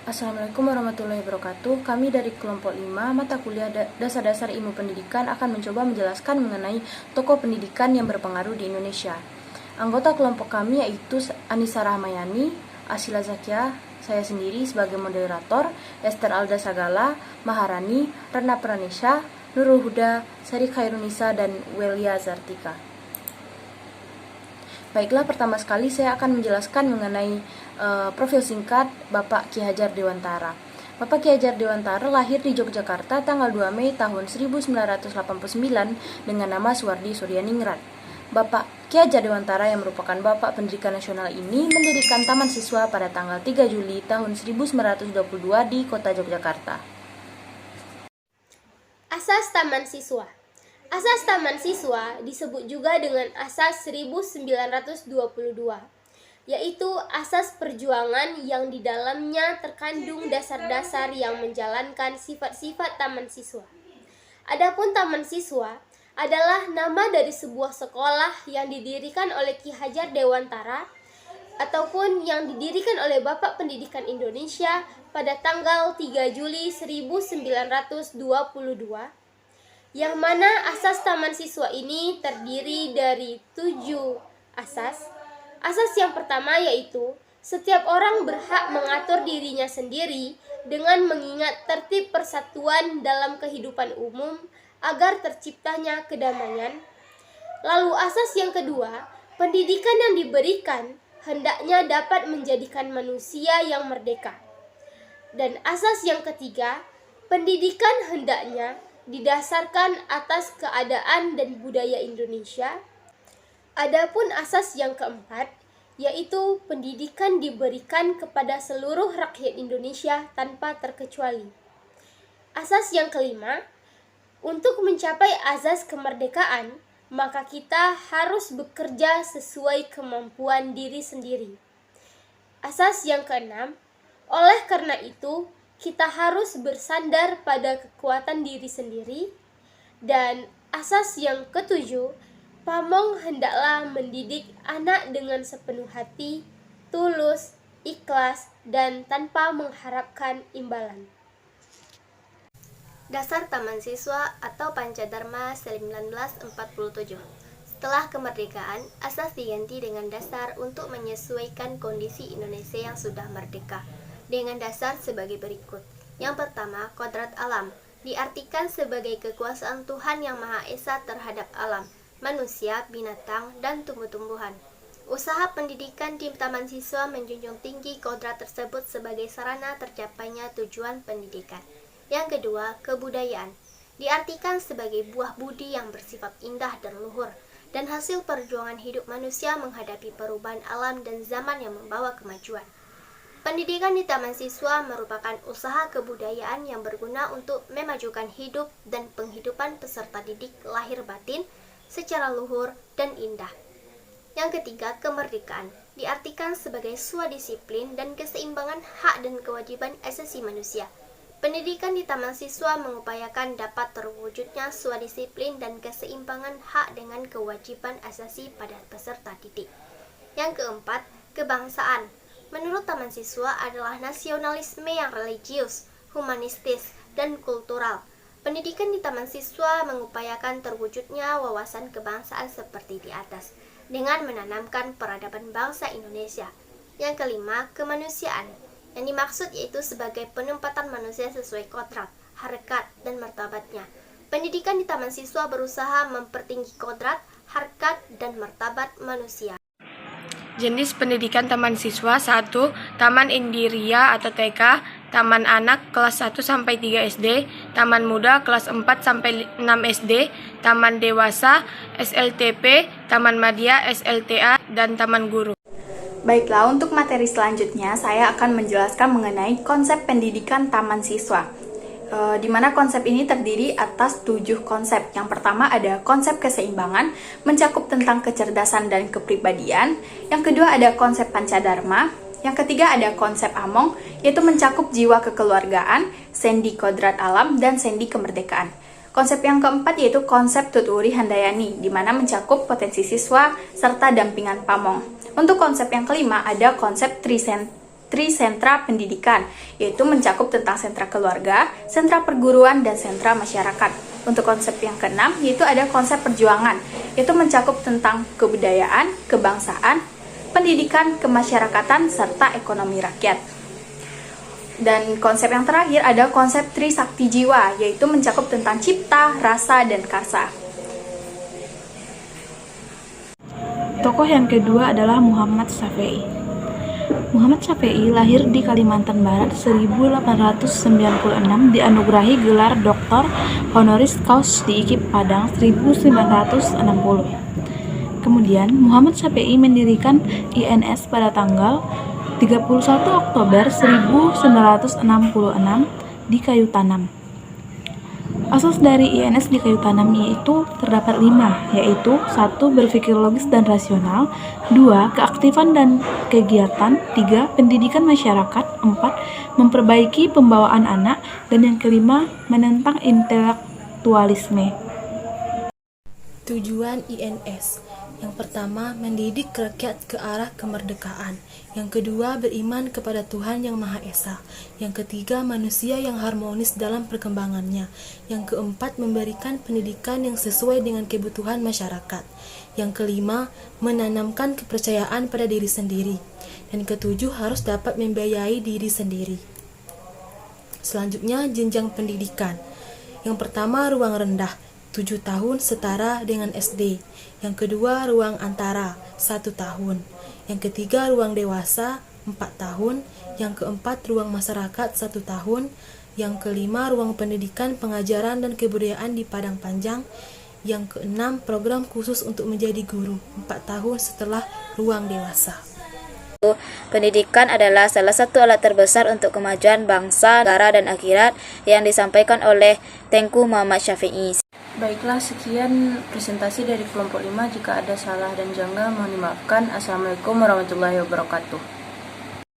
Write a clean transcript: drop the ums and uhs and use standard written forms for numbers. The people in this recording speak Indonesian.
Assalamualaikum warahmatullahi wabarakatuh. Kami dari kelompok 5 mata kuliah Dasar-Dasar Ilmu Pendidikan akan mencoba menjelaskan mengenai tokoh pendidikan yang berpengaruh di Indonesia. Anggota kelompok kami yaitu Anissa Rahmayani, Asila Zakia, saya sendiri sebagai moderator, Esther Alda Sagala, Maharani, Rena Pranesha, Nurul Huda, Sari Khairunisa, dan Welia Zartika. Baiklah, pertama sekali saya akan menjelaskan mengenai profil singkat Bapak Ki Hajar Dewantara. Bapak Ki Hajar Dewantara lahir di Yogyakarta tanggal 2 Mei tahun 1989 dengan nama Suwardi Suryaningrat. Bapak Ki Hajar Dewantara yang merupakan Bapak Pendidikan Nasional ini mendirikan Taman Siswa pada tanggal 3 Juli tahun 1922 di kota Yogyakarta. Asas Taman Siswa. Asas Taman Siswa disebut juga dengan Asas 1922, yaitu asas perjuangan yang di dalamnya terkandung dasar-dasar yang menjalankan sifat-sifat taman siswa. Adapun Taman Siswa adalah nama dari sebuah sekolah yang didirikan oleh Ki Hajar Dewantara ataupun yang didirikan oleh Bapak Pendidikan Indonesia pada tanggal 3 Juli 1922, yang mana asas Taman Siswa ini terdiri dari 7 asas. Asas yang pertama yaitu setiap orang berhak mengatur dirinya sendiri dengan mengingat tertib persatuan dalam kehidupan umum agar terciptanya kedamaian. Lalu asas yang kedua, pendidikan yang diberikan hendaknya dapat menjadikan manusia yang merdeka. Dan asas yang ketiga, pendidikan hendaknya didasarkan atas keadaan dan budaya Indonesia. Adapun asas yang keempat, yaitu pendidikan diberikan kepada seluruh rakyat Indonesia tanpa terkecuali. Asas yang kelima, untuk mencapai azas kemerdekaan, maka kita harus bekerja sesuai kemampuan diri sendiri. Asas yang keenam, oleh karena itu, kita harus bersandar pada kekuatan diri sendiri. Dan asas yang ketujuh, pamong hendaklah mendidik anak dengan sepenuh hati, tulus, ikhlas, dan tanpa mengharapkan imbalan. Dasar Taman Siswa atau Pancadharma 1947. Setelah kemerdekaan, asas diganti dengan dasar untuk menyesuaikan kondisi Indonesia yang sudah merdeka, dengan dasar sebagai berikut. Yang pertama, kodrat alam, diartikan sebagai kekuasaan Tuhan Yang Maha Esa terhadap alam, manusia, binatang, dan tumbuh-tumbuhan. Usaha pendidikan di Taman Siswa menjunjung tinggi kodrat tersebut sebagai sarana tercapainya tujuan pendidikan. Yang kedua, kebudayaan, diartikan sebagai buah budi yang bersifat indah dan luhur, dan hasil perjuangan hidup manusia menghadapi perubahan alam dan zaman yang membawa kemajuan. Pendidikan di Taman Siswa merupakan usaha kebudayaan yang berguna untuk memajukan hidup dan penghidupan peserta didik lahir batin secara luhur dan indah. Yang ketiga, kemerdekaan, diartikan sebagai swadisiplin dan keseimbangan hak dan kewajiban asasi manusia. Pendidikan di Taman Siswa mengupayakan dapat terwujudnya swadisiplin dan keseimbangan hak dengan kewajiban asasi pada peserta didik. Yang keempat, kebangsaan. Menurut Taman Siswa adalah nasionalisme yang religius, humanistis, dan kultural. Pendidikan di Taman Siswa mengupayakan terwujudnya wawasan kebangsaan seperti di atas, dengan menanamkan peradaban bangsa Indonesia. Yang kelima, kemanusiaan. Yang dimaksud yaitu sebagai penempatan manusia sesuai kodrat, harkat, dan martabatnya. Pendidikan di Taman Siswa berusaha mempertinggi kodrat, harkat, dan martabat manusia. Jenis pendidikan Taman Siswa 1. Taman Indiria atau TK, Taman Anak kelas 1-3 SD, Taman Muda kelas 4-6 SD, Taman Dewasa SLTP, Taman Madya SLTA, dan Taman Guru. Baiklah, untuk materi selanjutnya saya akan menjelaskan mengenai konsep pendidikan Taman Siswa. Di mana konsep ini terdiri atas 7 konsep. Yang pertama ada konsep keseimbangan, mencakup tentang kecerdasan dan kepribadian. Yang kedua ada konsep pancadharma. Yang ketiga ada konsep among, yaitu mencakup jiwa kekeluargaan, sendi kodrat alam, dan sendi kemerdekaan. Konsep yang keempat yaitu konsep Tuturi Handayani, di mana mencakup potensi siswa serta dampingan pamong. Untuk konsep yang kelima ada konsep Tri Sentra Pendidikan, yaitu mencakup tentang sentra keluarga, sentra perguruan, dan sentra masyarakat. Untuk konsep yang keenam, yaitu ada konsep perjuangan, yaitu mencakup tentang kebudayaan, kebangsaan, pendidikan, kemasyarakatan, serta ekonomi rakyat. Dan konsep yang terakhir ada konsep Tri Sakti Jiwa, yaitu mencakup tentang cipta, rasa, dan karsa. Tokoh yang kedua adalah Muhammad Syafi'i. Muhammad Syafi'i lahir di Kalimantan Barat 1896, dianugerahi gelar Doktor Honoris Causa di IKIP Padang 1960. Kemudian, Muhammad Syafi'i mendirikan INS pada tanggal 31 Oktober 1966 di Kayu Tanam. Asas dari INS di Kayu Tanam yaitu terdapat 5, yaitu 1. Berpikir logis dan rasional, 2. Keaktifan dan kegiatan, 3. Pendidikan masyarakat, 4. Memperbaiki pembawaan anak, dan yang kelima, menentang intelektualisme. Tujuan INS: yang pertama, mendidik rakyat ke arah kemerdekaan. Yang kedua, beriman kepada Tuhan Yang Maha Esa. Yang ketiga, manusia yang harmonis dalam perkembangannya. Yang keempat, memberikan pendidikan yang sesuai dengan kebutuhan masyarakat. Yang kelima, menanamkan kepercayaan pada diri sendiri. Dan ketujuh, harus dapat membiayai diri sendiri. Selanjutnya, jenjang pendidikan. Yang pertama, ruang rendah, 7 tahun setara dengan SD. Yang kedua, ruang antara, 1 tahun. Yang ketiga, ruang dewasa, 4 tahun. Yang keempat, ruang masyarakat, 1 tahun. Yang kelima, ruang pendidikan, pengajaran, dan kebudayaan di Padang Panjang. Yang keenam, program khusus untuk menjadi guru, 4 tahun setelah ruang dewasa. Pendidikan adalah salah satu alat terbesar untuk kemajuan bangsa, negara, dan akhirat yang disampaikan oleh Tengku Muhammad Syafi'i. Baiklah, sekian presentasi dari kelompok 5. Jika ada salah dan janggal, mohon dimaafkan. Assalamualaikum warahmatullahi wabarakatuh.